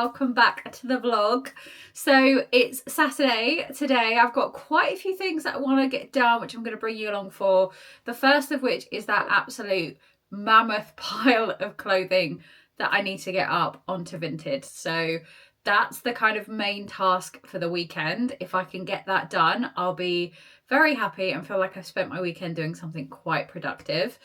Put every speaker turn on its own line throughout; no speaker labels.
welcome back to the vlog. So it's Saturday today. I've got quite a few things that I want to get done, which I'm going to bring you along for. The first of which is that absolute mammoth pile of clothing that I need to get up onto Vinted. So that's the kind of main task for the weekend. If I can get that done, I'll be very happy and feel like I've spent my weekend doing something quite productive.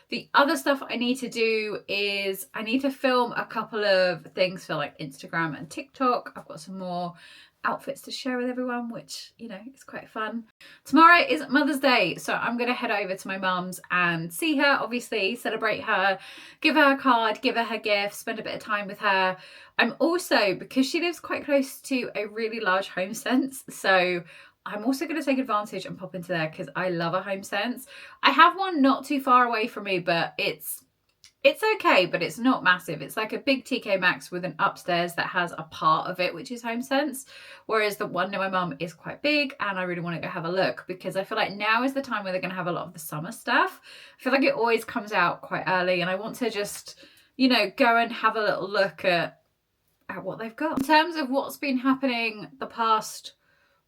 The other stuff I need to do is I need to film a couple of things for like Instagram and TikTok. I've got some more outfits to share with everyone, which, you know, is quite fun. Tomorrow is Mother's Day, so I'm going to head over to my mum's and see her, obviously, celebrate her, give her a card, give her her gift, spend a bit of time with her. I'm also, because she lives quite close to a really large Home Sense, so I'm also going to take advantage and pop into there because I love a Home Sense. I have one not too far away from me, but it's okay, but it's not massive. It's like a big TK Maxx with an upstairs that has a part of it, which is Home Sense. Whereas the one near my mum is quite big and I really want to go have a look because I feel like now is the time where they're going to have a lot of the summer stuff. I feel like it always comes out quite early and I want to just, you know, go and have a little look at what they've got. In terms of what's been happening the past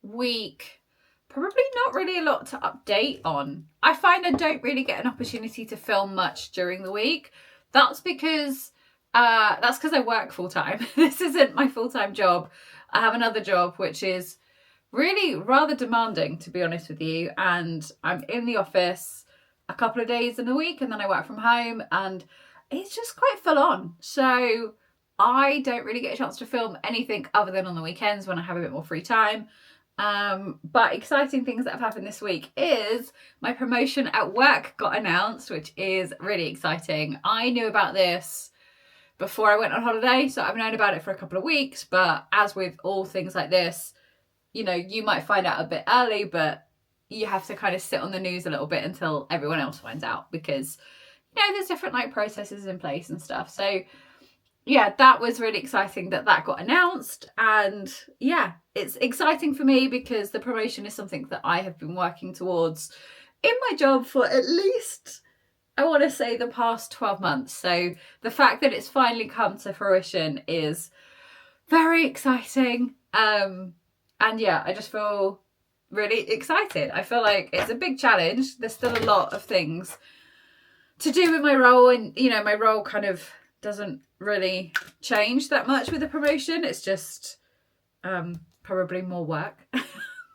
week, probably not really a lot to update on. I find I don't really get an opportunity to film much during the week. That's because I work full-time. This isn't my full-time job. I have another job which is really rather demanding, to be honest with you, and I'm in the office a couple of days in the week and then I work from home and it's just quite full on. So I don't really get a chance to film anything other than on the weekends when I have a bit more free time. But exciting things that have happened this week is my promotion at work got announced, which is really exciting. I knew about this before I went on holiday, so I've known about it for a couple of weeks, but as with all things like this, you know, you might find out a bit early, but you have to kind of sit on the news a little bit until everyone else finds out because, you know, there's different like processes in place and stuff. So yeah, that was really exciting that got announced. And yeah, it's exciting for me because the promotion is something that I have been working towards in my job for at least, I want to say, the past 12 months. So the fact that it's finally come to fruition is very exciting. And yeah, I just feel really excited. I feel like it's a big challenge. There's still a lot of things to do with my role, and you know, my role kind of doesn't really change that much with the promotion. It's just probably more work,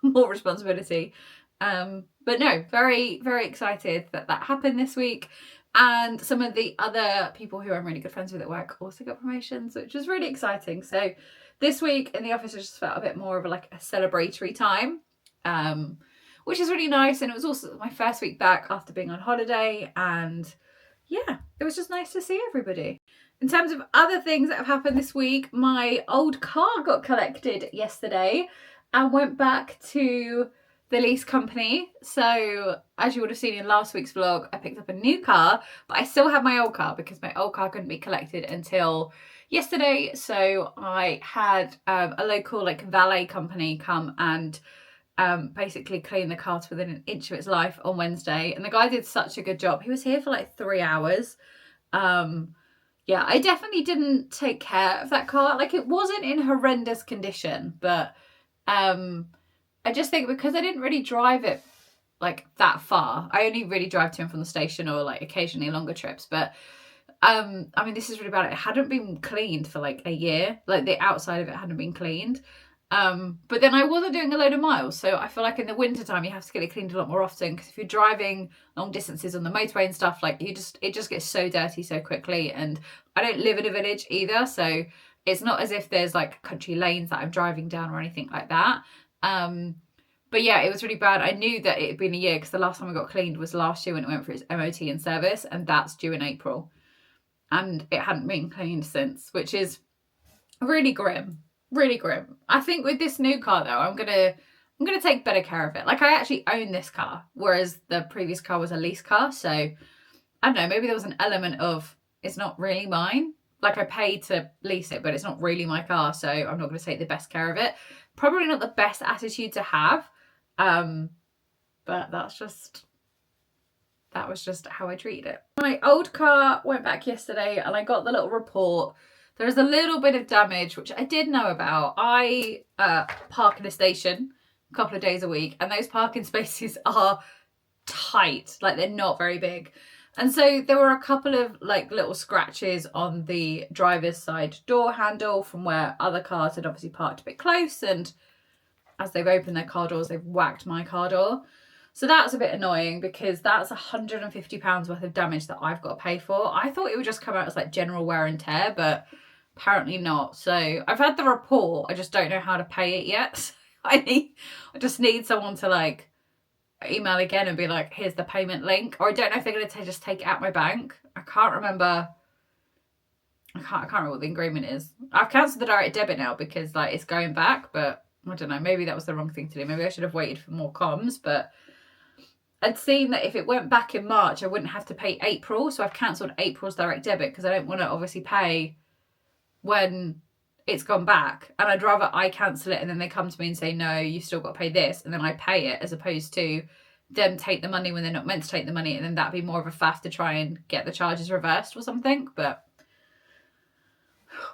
more responsibility. But no, very, very excited that happened this week. And some of the other people who I'm really good friends with at work also got promotions, which was really exciting. So this week in the office, I just felt a bit more of a celebratory time, which is really nice. And it was also my first week back after being on holiday, and yeah, it was just nice to see everybody. In terms of other things that have happened this week, my old car got collected yesterday and went back to the lease company. So as you would have seen in last week's vlog, I picked up a new car, but I still have my old car because my old car couldn't be collected until yesterday. So I had a local valet company come and basically clean the car to within an inch of its life on Wednesday, and the guy did such a good job. He was here for 3 hours. Yeah, I definitely didn't take care of that car. It wasn't in horrendous condition, but I just think because I didn't really drive it that far. I only really drive to and from the station or occasionally longer trips, but I mean, this is really bad. It hadn't been cleaned for a year. The outside of it hadn't been cleaned. But then I wasn't doing a load of miles, so I feel like in the winter time you have to get it cleaned a lot more often, because if you're driving long distances on the motorway and stuff, it just gets so dirty so quickly. And I don't live in a village either, so it's not as if there's country lanes that I'm driving down or anything like that. But yeah, it was really bad. I knew that it had been a year because the last time I got cleaned was last year when it went for its MOT and service, and that's due in April, and it hadn't been cleaned since, which is really grim. Really grim. I think with this new car though, I'm gonna take better care of it. I actually own this car, whereas the previous car was a lease car. So I don't know, maybe there was an element of it's not really mine. I paid to lease it, but it's not really my car, so I'm not gonna take the best care of it. Probably not the best attitude to have. But that was just how I treated it. My old car went back yesterday and I got the little report There is a little bit of damage, which I did know about. I park in a station a couple of days a week, and those parking spaces are tight, like they're not very big. And so there were a couple of like little scratches on the driver's side door handle from where other cars had obviously parked a bit close, and as they've opened their car doors, they've whacked my car door. So that's a bit annoying because that's £150 worth of damage that I've got to pay for. I thought it would just come out as like general wear and tear, but apparently not. So I've had the report, I just don't know how to pay it yet. So I just need someone to like email again and be like, here's the payment link. Or I don't know if they're going to just take it out my bank. I can't remember. I can't remember what the agreement is. I've cancelled the direct debit now because like it's going back, but I don't know, maybe that was the wrong thing to do. Maybe I should have waited for more comms, but I'd seen that if it went back in March, I wouldn't have to pay April. So I've cancelled April's direct debit because I don't want to obviously pay when it's gone back, and I'd rather I cancel it and then they come to me and say, no, you've still got to pay this, and then I pay it, as opposed to them take the money when they're not meant to take the money, and then that'd be more of a faff to try and get the charges reversed or something. But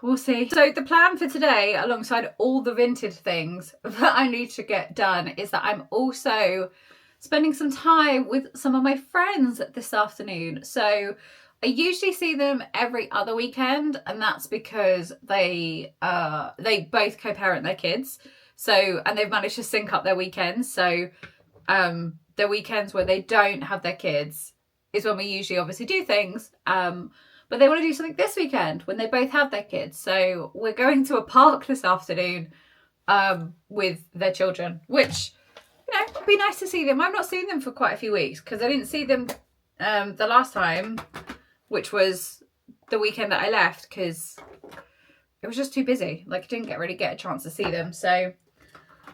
we'll see. So the plan for today, alongside all the Vinted things that I need to get done, is that I'm also spending some time with some of my friends this afternoon. So I usually see them every other weekend, and that's because they both co-parent their kids. So, and they've managed to sync up their weekends. So their weekends where they don't have their kids is when we usually obviously do things. But they want to do something this weekend when they both have their kids. So we're going to a park this afternoon with their children, which, you know, it'd be nice to see them. I've not seen them for quite a few weeks because I didn't see them the last time, which was the weekend that I left, because it was just too busy. Like, I didn't really get a chance to see them. So I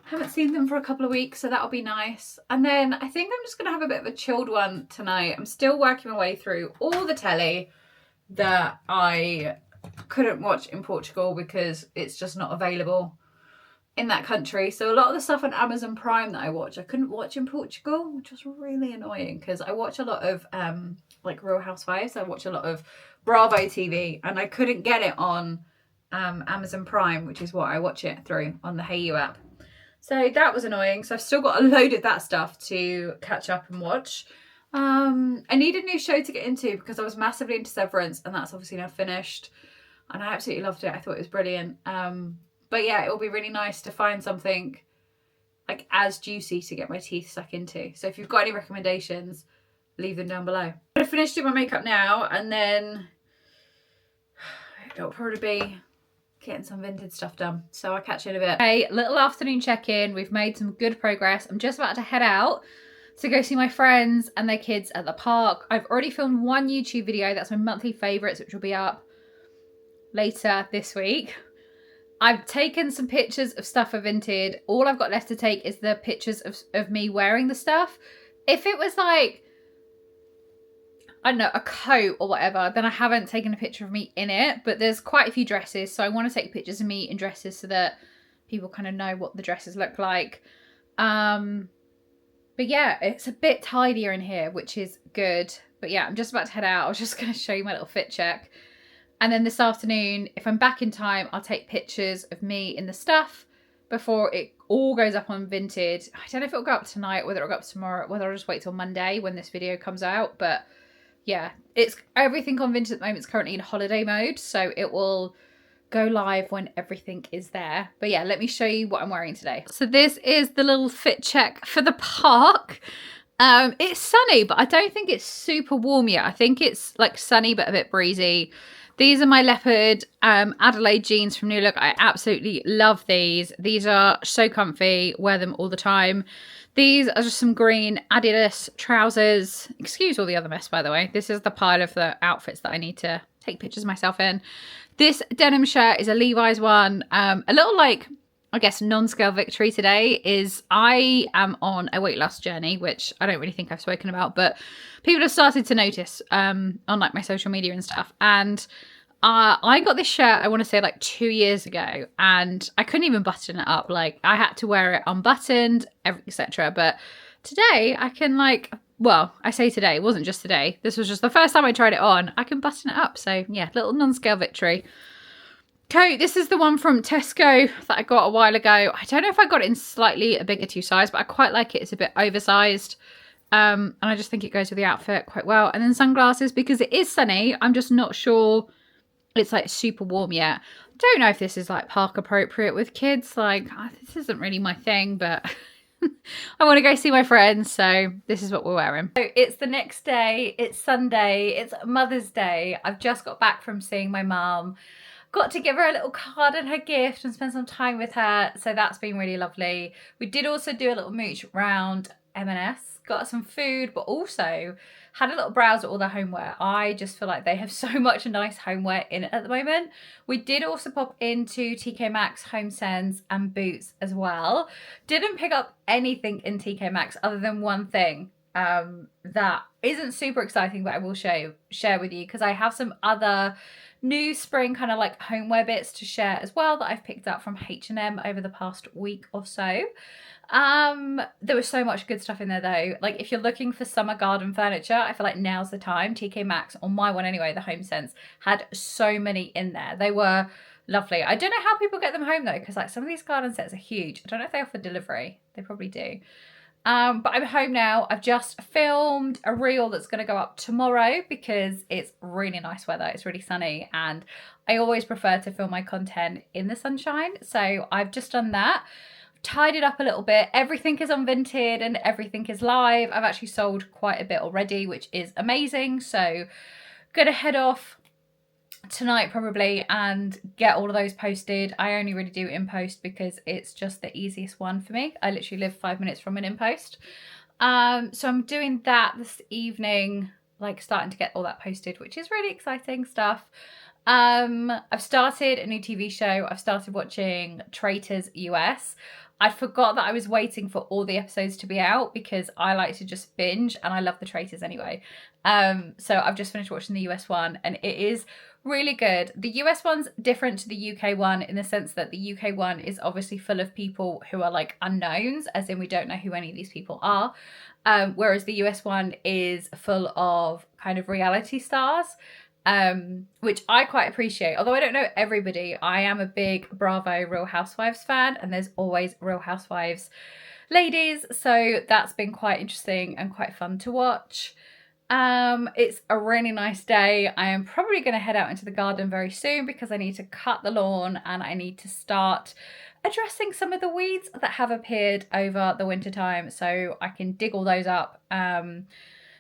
haven't seen them for a couple of weeks, so that'll be nice. And then I think I'm just going to have a bit of a chilled one tonight. I'm still working my way through all the telly that I couldn't watch in Portugal because it's just not available in that country. So a lot of the stuff on Amazon Prime that I watch, I couldn't watch in Portugal, which was really annoying because I watch a lot of like Real Housewives. I watch a lot of Bravo TV, and I couldn't get it on Amazon Prime, which is what I watch it through on the HeyU app. So that was annoying. So I've still got a load of that stuff to catch up and watch. I need a new show to get into because I was massively into Severance, and that's obviously now finished, and I absolutely loved it. I thought it was brilliant. But yeah, it'll be really nice to find something like as juicy to get my teeth stuck into. So if you've got any recommendations, leave them down below. I'm going to finish doing my makeup now, and then it'll probably be getting some Vinted stuff done. So I'll catch you in a bit. Okay, little afternoon check-in. We've made some good progress. I'm just about to head out to go see my friends and their kids at the park. I've already filmed one YouTube video. That's my monthly favourites, which will be up later this week. I've taken some pictures of stuff for Vinted. All I've got left to take is the pictures of me wearing the stuff. If it was like, I don't know, a coat or whatever, then I haven't taken a picture of me in it. But there's quite a few dresses, so I want to take pictures of me in dresses so that people kind of know what the dresses look like. But yeah, it's a bit tidier in here, which is good. But yeah, I'm just about to head out. I was just going to show you my little fit check. And then this afternoon, if I'm back in time, I'll take pictures of me in the stuff before it all goes up on Vinted. I don't know if it'll go up tonight, whether it'll go up tomorrow, whether I'll just wait till Monday when this video comes out. But yeah, it's everything on Vinted at the moment is currently in holiday mode, so it will go live when everything is there. But yeah, let me show you what I'm wearing today. So this is the little fit check for the park. It's sunny, but I don't think it's super warm yet. I think it's like sunny but a bit breezy. These are my leopard Adelaide jeans from New Look. I absolutely love these. These are so comfy. Wear them all the time. These are just some green Adidas trousers. Excuse all the other mess, by the way. This is the pile of the outfits that I need to take pictures of myself in. This denim shirt is a Levi's one. A little like, I guess, non-scale victory today is I am on a weight loss journey, which I don't really think I've spoken about, but people have started to notice on like my social media and stuff. And I got this shirt, I want to say like 2 years ago, and I couldn't even button it up. Like I had to wear it unbuttoned, etc. But today I can like, well, I say today, it wasn't just today. This was just the first time I tried it on. I can button it up. So yeah, little non-scale victory. coat. This is the one from Tesco that I got a while ago. I don't know if I got it in slightly a bigger 2 size, but I quite like it. It's a bit oversized. And I just think it goes with the outfit quite well. And then sunglasses, because it is sunny. I'm just not sure it's like super warm yet. Don't know if this is like park appropriate with kids. Like, this isn't really my thing, but I want to go see my friends, so this is what we're wearing. So it's the next day, it's Sunday, it's Mother's Day. I've just got back from seeing my mum. Got to give her a little card and her gift and spend some time with her, so that's been really lovely. We did also do a little mooch round M&S, got some food, but also had a little browse at all the homeware. I just feel like they have so much nice homeware in it at the moment. We did also pop into TK Maxx, HomeSense and Boots as well. Didn't pick up anything in TK Maxx other than one thing that isn't super exciting, but I will share with you because I have some other new spring kind of like homeware bits to share as well that I've picked up from H&M over the past week or so. There was so much good stuff in there though. Like if you're looking for summer garden furniture, I feel like now's the time. TK Maxx, on my one anyway, the HomeSense, had so many in there. They were lovely. I don't know how people get them home though, because like some of these garden sets are huge. I don't know if they offer delivery. They probably do. But I'm home now. I've just filmed a reel that's going to go up tomorrow because it's really nice weather. It's really sunny and I always prefer to film my content in the sunshine. So I've just done that. Tied it up a little bit. Everything is on Vinted and everything is live. I've actually sold quite a bit already, which is amazing. So gonna head off tonight probably and get all of those posted. I only really do in post because it's just the easiest one for me. I literally live 5 minutes from an in post. So I'm doing that this evening, like starting to get all that posted, which is really exciting stuff. I've started a new TV show. I've started watching Traitors US. I forgot that I was waiting for all the episodes to be out because I like to just binge and I love the Traitors anyway. So I've just finished watching the US one and it is really good. The US one's different to the UK one in the sense that the UK one is obviously full of people who are like unknowns, as in we don't know who any of these people are. Whereas the US one is full of kind of reality stars. Which I quite appreciate. Although I don't know everybody, I am a big Bravo Real Housewives fan and there's always Real Housewives ladies. So that's been quite interesting and quite fun to watch. It's a really nice day. I am probably going to head out into the garden very soon because I need to cut the lawn and I need to start addressing some of the weeds that have appeared over the winter time so I can dig all those up.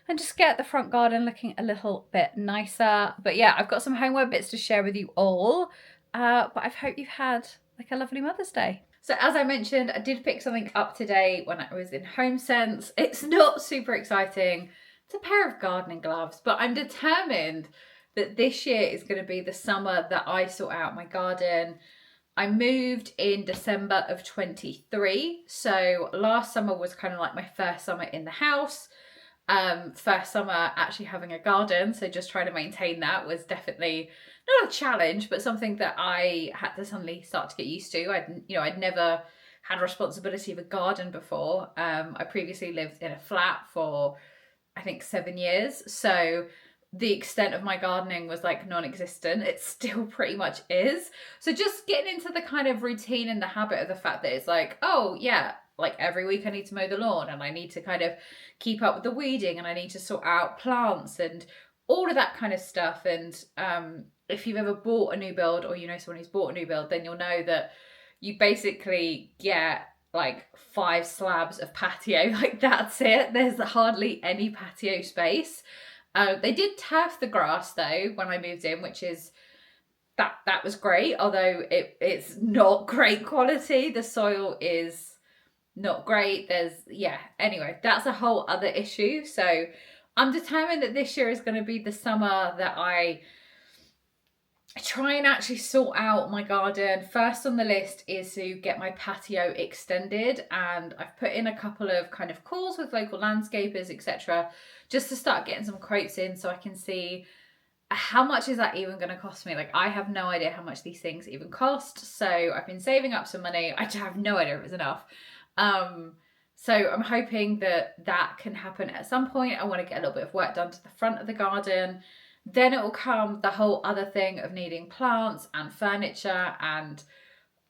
And just get the front garden looking a little bit nicer. But yeah, I've got some homeware bits to share with you all. But I hope you've had like a lovely Mother's Day. So as I mentioned, I did pick something up today when I was in HomeSense. It's not super exciting. It's a pair of gardening gloves, but I'm determined that this year is going to be the summer that I sort out my garden. I moved in December of 23. So last summer was kind of like my first summer in the house. First summer actually having a garden, so just trying to maintain that was definitely not a challenge, but something that I had to suddenly start to get used to. I'd never had responsibility of a garden before. I previously lived in a flat for I think 7 years, so the extent of my gardening was like non-existent. It still pretty much is. So just getting into the kind of routine and the habit of the fact that it's like, oh yeah, like every week I need to mow the lawn and I need to kind of keep up with the weeding and I need to sort out plants and all of that kind of stuff. And if you've ever bought a new build or you know someone who's bought a new build, then you'll know that you basically get like 5 slabs of patio. Like that's it. There's hardly any patio space. They did turf the grass though when I moved in, which is that was great, although it's not great quality. The soil is not great. Anyway, that's a whole other issue. So I'm determined that this year is going to be the summer that I try and actually sort out my garden. First on the list is to get my patio extended, and I've put in a couple of kind of calls with local landscapers, etc., just to start getting some quotes in so I can see how much is that even going to cost me. Like I have no idea how much these things even cost, so I've been saving up some money. I have no idea if it's enough. So I'm hoping that can happen at some point. I want to get a little bit of work done to the front of the garden. Then it will come the whole other thing of needing plants and furniture, and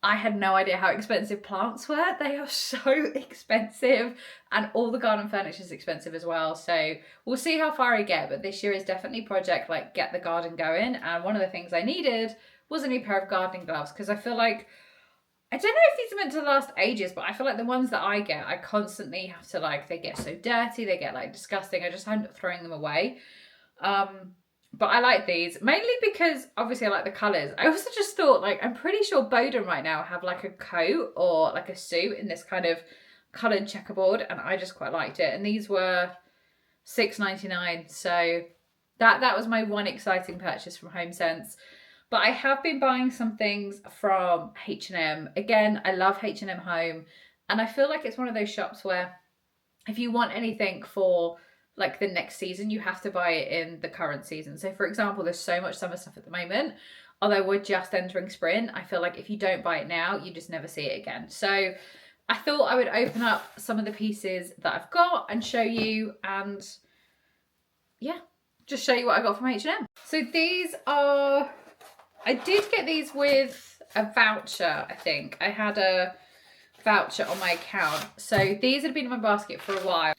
I had no idea how expensive plants were. They are so expensive, and all the garden furniture is expensive as well. So we'll see how far I get, but this year is definitely project like get the garden going. And one of the things I needed was a new pair of gardening gloves, because I feel like, I don't know if these are meant to last ages, but I feel like the ones that I get, I constantly have to like, they get so dirty, they get like disgusting. I just end up throwing them away. But I like these, mainly because obviously I like the colours. I also just thought, like, I'm pretty sure Bowden right now have like a coat or like a suit in this kind of coloured checkerboard, and I just quite liked it. And these were $6.99, so that was my one exciting purchase from HomeSense. But I have been buying some things from H&M. Again, I love H&M Home, and I feel like it's one of those shops where if you want anything for like the next season, you have to buy it in the current season. So for example, there's so much summer stuff at the moment, although we're just entering spring. I feel like if you don't buy it now, you just never see it again. So I thought I would open up some of the pieces that I've got and show you, and yeah, just show you what I got from H&M. So these are, I did get these with a voucher, I think. I had a voucher on my account. So these had been in my basket for a while,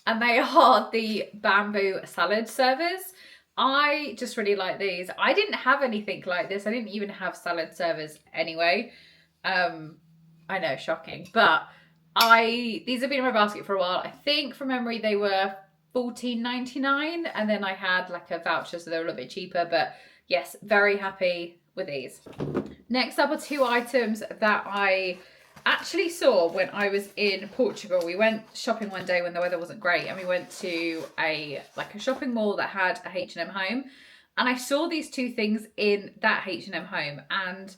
and they are the bamboo salad servers. I just really like these. I didn't have anything like this. I didn't even have salad servers anyway. I know, shocking. But these have been in my basket for a while. I think from memory they were $14.99, and then I had like a voucher, so they were a little bit cheaper. But yes, very happy with these. Next up are two items that I actually saw when I was in Portugal. We went shopping one day when the weather wasn't great, and we went to a shopping mall that had a H&M Home, and I saw these two things in that H&M Home, and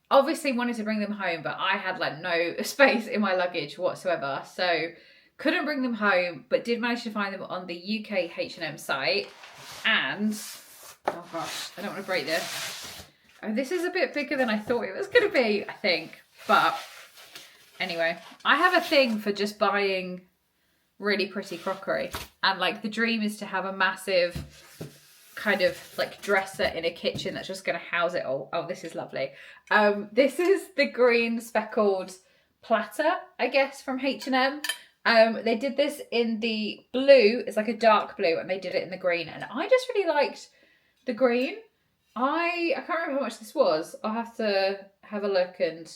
obviously wanted to bring them home, but I had like no space in my luggage whatsoever, so couldn't bring them home, but did manage to find them on the UK H&M site. And oh gosh, I don't want to break this. Oh, this is a bit bigger than I thought it was going to be, I think. But anyway, I have a thing for just buying really pretty crockery. And like the dream is to have a massive kind of like dresser in a kitchen that's just going to house it all. Oh, this is lovely. This is the green speckled platter, I guess, from H&M. They did this in the blue. It's like a dark blue, and they did it in the green. And I just really liked the green. I can't remember how much this was. I'll have to have a look and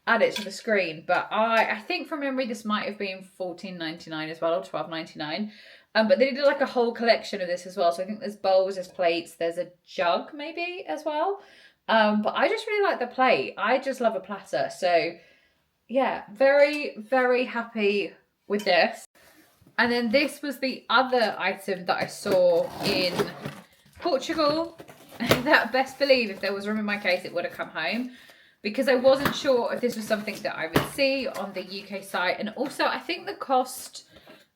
add it to the screen. But I think from memory this might have been $14.99 as well, or $12.99. But they did like a whole collection of this as well. So I think there's bowls, there's plates, there's a jug maybe as well. But I just really like the plate. I just love a platter. So yeah, very, very happy with this. And then this was the other item that I saw in Portugal. That best believe if there was room in my case, it would have come home, because I wasn't sure if this was something that I would see on the UK site. And also I think the cost,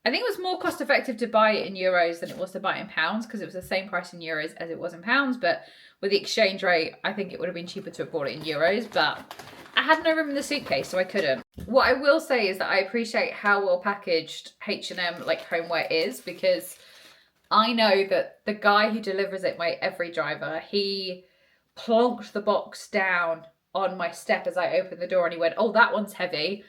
I think it was more cost effective to buy it in euros than it was to buy it in pounds, because it was the same price in euros as it was in pounds. But with the exchange rate, I think it would have been cheaper to have bought it in euros, but I had no room in the suitcase, so I couldn't. What I will say is that I appreciate how well packaged H&M like homeware is, because I know that the guy who delivers it, my every driver, he plonked the box down on my step as I opened the door, and he went, "Oh, that one's heavy."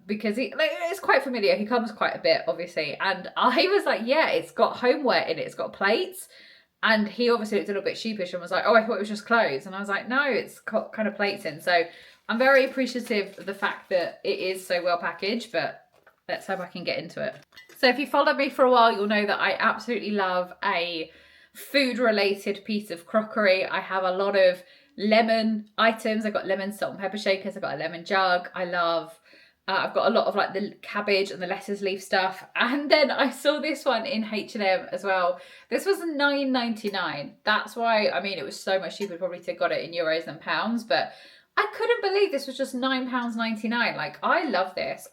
Because it's quite familiar. He comes quite a bit, obviously. And I was like, yeah, it's got homeware in it. It's got plates. And he obviously looked a little bit sheepish and was like, oh, I thought it was just clothes. And I was like, no, it's got kind of plates in. So I'm very appreciative of the fact that it is so well packaged, but let's hope I can get into it. So if you followed me for a while, you'll know that I absolutely love a food related piece of crockery. I have a lot of lemon items. I've got lemon salt and pepper shakers. I've got a lemon jug. I love I've got a lot of like the cabbage and the lettuce leaf stuff. And then I saw this one in H&M as well. This was $9.99. That's why, I mean, it was so much cheaper probably to have got it in euros than pounds, but I couldn't believe this was just £9.99. Like, I love this.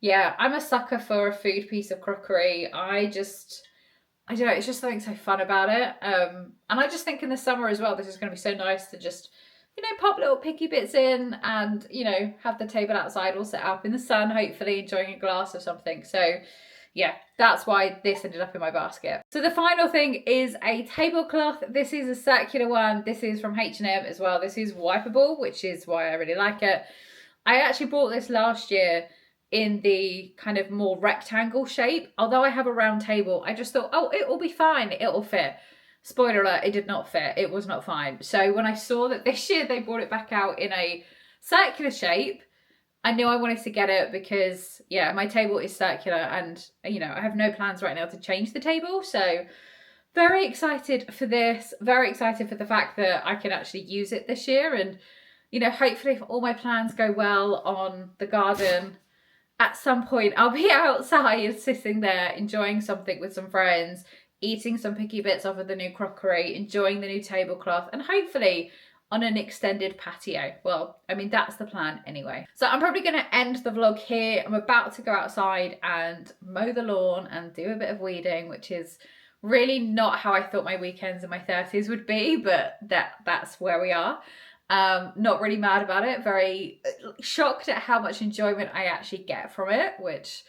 Yeah, I'm a sucker for a food piece of crockery. I don't know, it's just something so fun about it. And I just think in the summer as well, this is going to be so nice to just, you know, pop little picky bits in and, you know, have the table outside all set up in the sun, hopefully enjoying a glass of something. So yeah, that's why this ended up in my basket. So the final thing is a tablecloth. This is a circular one. This is from H&M as well. This is wipeable, which is why I really like it. I actually bought this last year in the kind of more rectangle shape. Although I have a round table, I just thought, oh, it will be fine. It will fit. Spoiler alert, it did not fit. It was not fine. So when I saw that this year they brought it back out in a circular shape, I knew I wanted to get it because, yeah, my table is circular and, you know, I have no plans right now to change the table. So very excited for this. Very excited for the fact that I can actually use it this year. And, you know, hopefully if all my plans go well on the garden, at some point I'll be outside sitting there enjoying something with some friends, eating some picky bits off of the new crockery, enjoying the new tablecloth, and hopefully on an extended patio. Well, I mean, that's the plan anyway. So I'm probably going to end the vlog here. I'm about to go outside and mow the lawn and do a bit of weeding, which is really not how I thought my weekends in my 30s would be, but that's where we are. Not really mad about it, very shocked at how much enjoyment I actually get from it, which,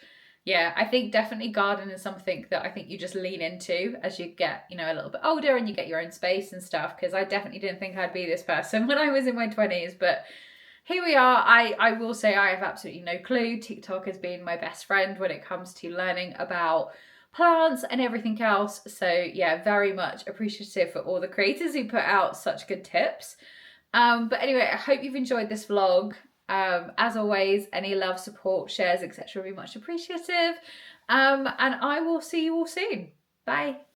yeah, I think definitely garden is something that I think you just lean into as you get, you know, a little bit older and you get your own space and stuff, because I definitely didn't think I'd be this person when I was in my 20s, but here we are. I will say I have absolutely no clue. TikTok has been my best friend when it comes to learning about plants and everything else. So yeah, very much appreciative for all the creators who put out such good tips. But anyway, I hope you've enjoyed this vlog. As always, any love, support, shares, etc. would be much appreciative. And I will see you all soon. Bye.